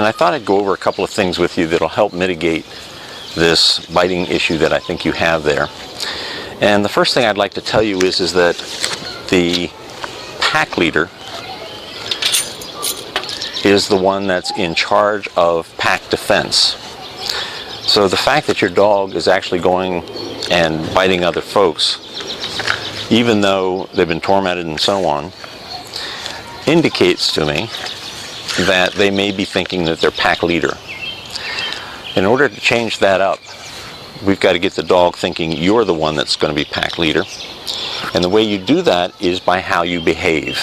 I thought I'd go over a couple of things with you that'll help mitigate this biting issue that I think you have there. And the first thing I'd like to tell you is that the pack leader is the one that's in charge of pack defense. So the fact that your dog is actually going and biting other folks, even though they've been tormented and so on, indicates to me that they may be thinking that they're pack leader. In order to change that up, we've got to get the dog thinking you're the one that's going to be pack leader. And the way you do that is by how you behave.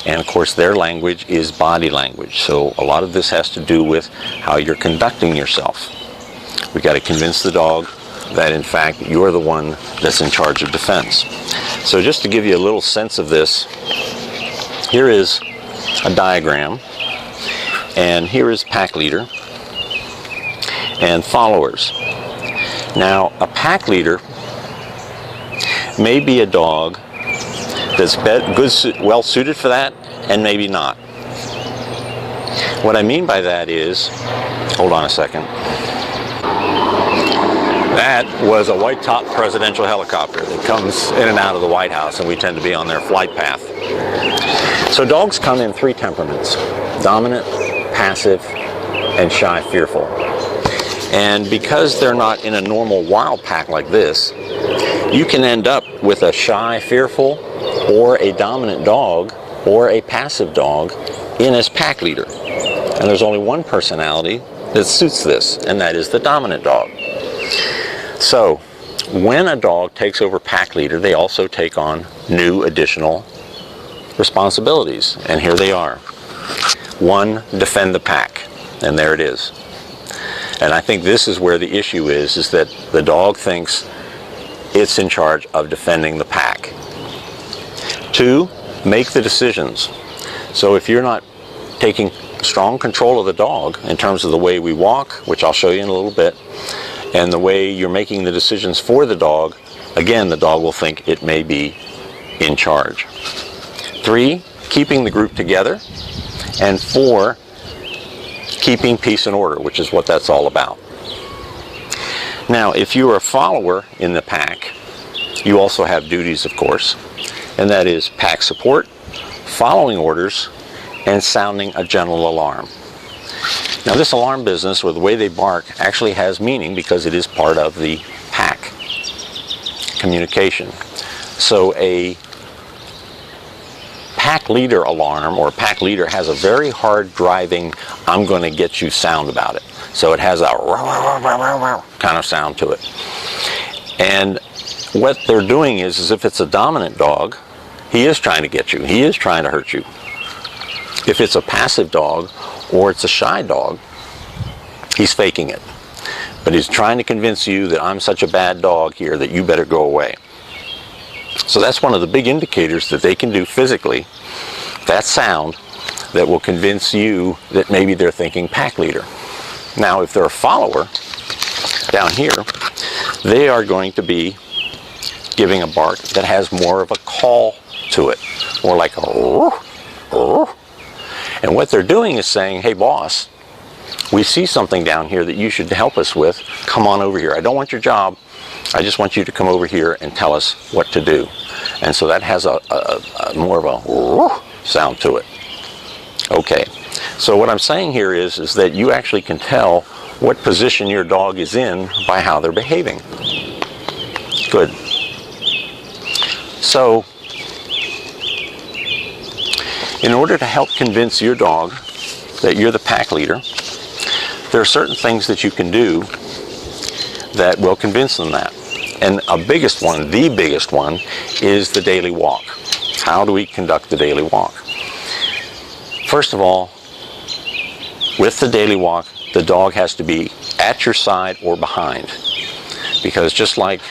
And of course their language is body language. So a lot of this has to do with how you're conducting yourself. We've got to convince the dog that in fact you're the one that's in charge of defense. So just to give you a little sense of this, here is a diagram, and here is pack leader and followers. Now a pack leader may be a dog that's well suited for that, and maybe not. What I mean by that is, hold on a second. That was a white-top presidential helicopter that comes in and out of the White House, and we tend to be on their flight path. So dogs come in three temperaments: dominant, passive, and shy, fearful. And because they're not in a normal wild pack like this, you can end up with a shy, fearful, or a dominant dog, or a passive dog in as pack leader. And there's only one personality that suits this, and that is the dominant dog. So when a dog takes over pack leader, they also take on new additional responsibilities, and here they are. One, defend the pack, and there it is. And I think this is where the issue is that the dog thinks it's in charge of defending the pack. Two, make the decisions. So if you're not taking strong control of the dog in terms of the way we walk, which I'll show you in a little bit, and the way you're making the decisions for the dog, again, the dog will think it may be in charge. Three, keeping the group together. And four, keeping peace and order, which is what that's all about. Now, if you are a follower in the pack, you also have duties, of course, and that is pack support, following orders, and sounding a general alarm. Now, this alarm business, or the way they bark, actually has meaning because it is part of the pack communication. So a pack leader alarm, or pack leader, has a very hard driving, I'm going to get you sound about it. So it has a kind of sound to it. And what they're doing is if it's a dominant dog, he is trying to get you. He is trying to hurt you. If it's a passive dog or it's a shy dog, he's faking it. But he's trying to convince you that I'm such a bad dog here that you better go away. So that's one of the big indicators that they can do physically, that sound, that will convince you that maybe they're thinking pack leader. Now, if they're a follower, down here, they are going to be giving a bark that has more of a call to it, more like a roar. And what they're doing is saying, hey boss, we see something down here that you should help us with. Come on over here. I don't want your job. I just want you to come over here and tell us what to do. And so that has a more of a sound to it. Okay, so what I'm saying here is that you actually can tell what position your dog is in by how they're behaving. Good. So, in order to help convince your dog that you're the pack leader, there are certain things that you can do that will convince them that. And the biggest one is the daily walk. How do we conduct the daily walk? First of all, with the daily walk, the dog has to be at your side or behind. Because just like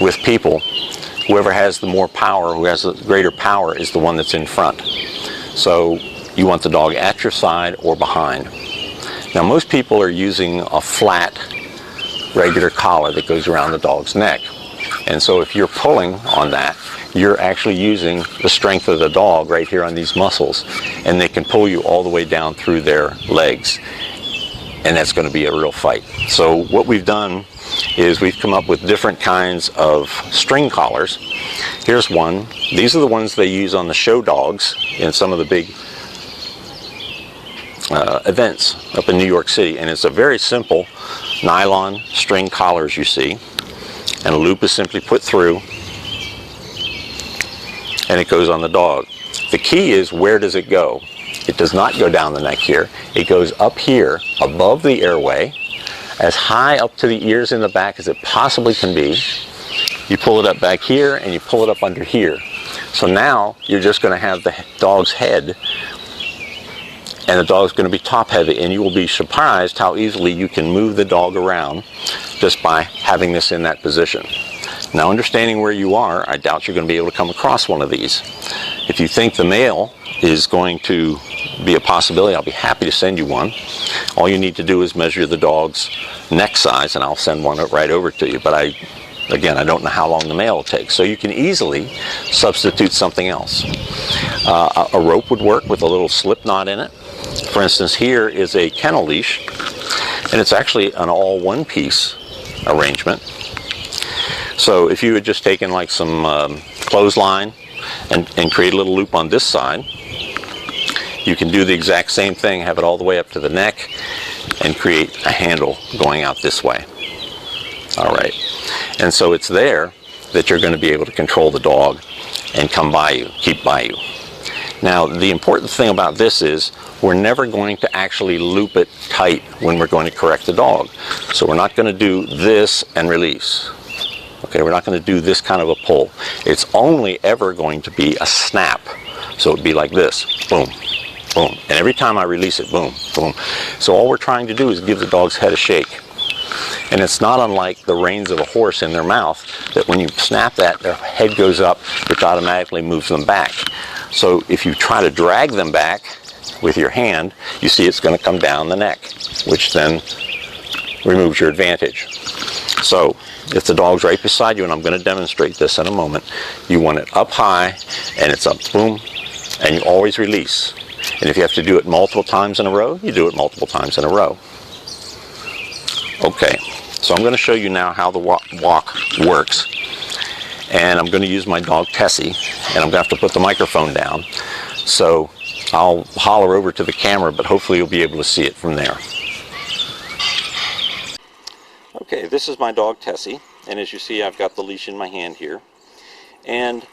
with people, whoever has the more power, who has the greater power, is the one that's in front. So you want the dog at your side or behind. Now most people are using a flat, regular collar that goes around the dog's neck. And so if you're pulling on that, you're actually using the strength of the dog right here on these muscles, and they can pull you all the way down through their legs. And that's going to be a real fight. So what we've done is we've come up with different kinds of string collars. Here's one. These are the ones they use on the show dogs in some of the big events up in New York City. And it's a very simple nylon string collars you see. And a loop is simply put through and it goes on the dog. The key is, where does it go? It does not go down the neck here. It goes up here above the airway, as high up to the ears in the back as it possibly can be. You pull it up back here and you pull it up under here. So now you're just going to have the dog's head, and the dog's going to be top heavy, and you will be surprised how easily you can move the dog around just by having this in that position. Now, understanding where you are, I doubt you're going to be able to come across one of these. If you think the male is going to be a possibility, I'll be happy to send you one. All you need to do is measure the dog's neck size, and I'll send one right over to you. But again, I don't know how long the male will take. So you can easily substitute something else. A rope would work with a little slip knot in it. For instance, here is a kennel leash, and it's actually an all one-piece arrangement. So if you had just taken like some clothesline and create a little loop on this side, you can do the exact same thing, have it all the way up to the neck, and create a handle going out this way. All right. And so it's there that you're going to be able to control the dog and come by you, keep by you. Now, the important thing about this is we're never going to actually loop it tight when we're going to correct the dog. So we're not going to do this and release. Okay, we're not going to do this kind of a pull. It's only ever going to be a snap. So it'd be like this, boom, boom. And every time I release it, boom, boom. So all we're trying to do is give the dog's head a shake. And it's not unlike the reins of a horse in their mouth, that when you snap that, their head goes up, which automatically moves them back. So if you try to drag them back with your hand, you see it's going to come down the neck, which then removes your advantage. So if the dog's right beside you, and I'm going to demonstrate this in a moment, you want it up high, and it's up, boom, and you always release. And if you have to do it multiple times in a row, you do it multiple times in a row. Okay, so I'm going to show you now how the walk works. And I'm going to use my dog Tessie, and I'm going to have to put the microphone down. So I'll holler over to the camera, but hopefully you'll be able to see it from there. Okay, this is my dog Tessie, and as you see, I've got the leash in my hand here. And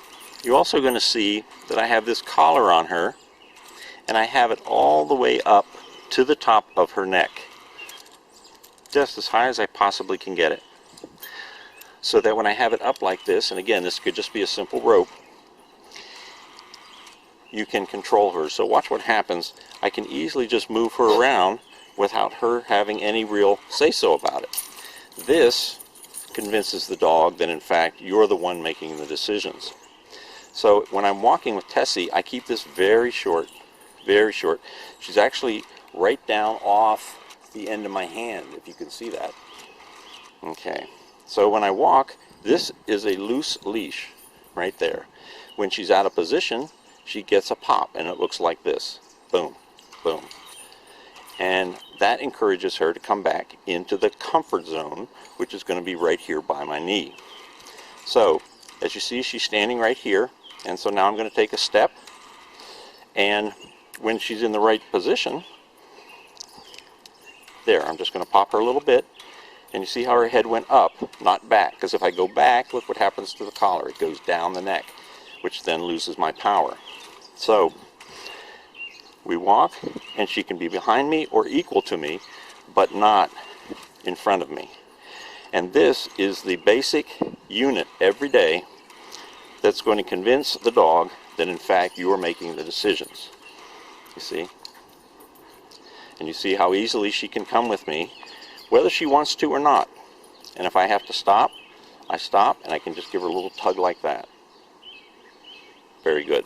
you're also going to see that I have this collar on her, and I have it all the way up to the top of her neck, just as high as I possibly can get it, so that when I have it up like this, and again, this could just be a simple rope, you can control her. So watch what happens. I can easily just move her around without her having any real say-so about it. This convinces the dog that in fact you're the one making the decisions. So when I'm walking with Tessie, I keep this very short, very short. She's actually right down off the end of my hand, if you can see that. Okay, so when I walk, this is a loose leash right there. When she's out of position, she gets a pop, and it looks like this. Boom, boom. And that encourages her to come back into the comfort zone, which is going to be right here by my knee. So, as you see, she's standing right here, and so now I'm going to take a step, and when she's in the right position, there, I'm just going to pop her a little bit, and you see how her head went up, not back, because if I go back, look what happens to the collar. It goes down the neck, which then loses my power. So we walk, and she can be behind me or equal to me, but not in front of me. And this is the basic unit every day that's going to convince the dog that in fact you are making the decisions. You see? And you see how easily she can come with me, whether she wants to or not. And if I have to stop, I stop, and I can just give her a little tug like that. Very good.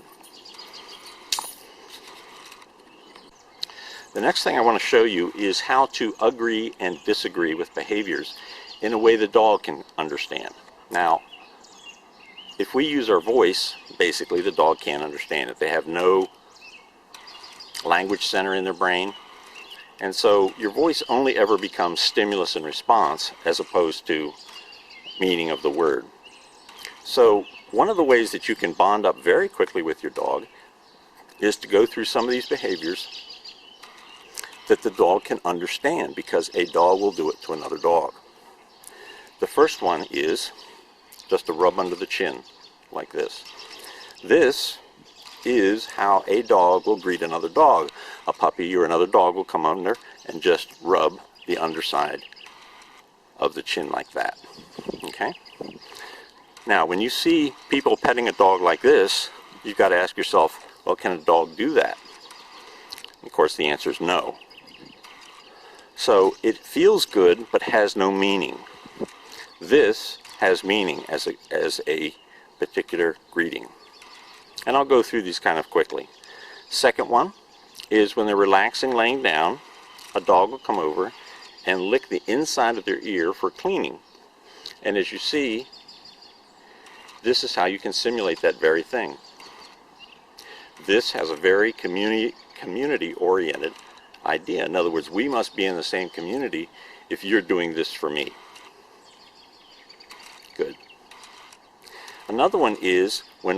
The next thing I want to show you is how to agree and disagree with behaviors in a way the dog can understand. Now, if we use our voice, basically the dog can't understand it. They have no language center in their brain. And so your voice only ever becomes stimulus and response as opposed to meaning of the word. So one of the ways that you can bond up very quickly with your dog is to go through some of these behaviors that the dog can understand, because a dog will do it to another dog. The first one is just a rub under the chin, like this. This is how a dog will greet another dog. A puppy or another dog will come under and just rub the underside of the chin like that. Okay? Now, when you see people petting a dog like this, you've got to ask yourself, well, can a dog do that? Of course, the answer is no. So it feels good, but has no meaning. This has meaning as a particular greeting. And I'll go through these kind of quickly. Second one is when they're relaxing, laying down, a dog will come over and lick the inside of their ear for cleaning. And as you see, this is how you can simulate that very thing. This has a very community-oriented idea. In other words, we must be in the same community if you're doing this for me. Good. Another one is when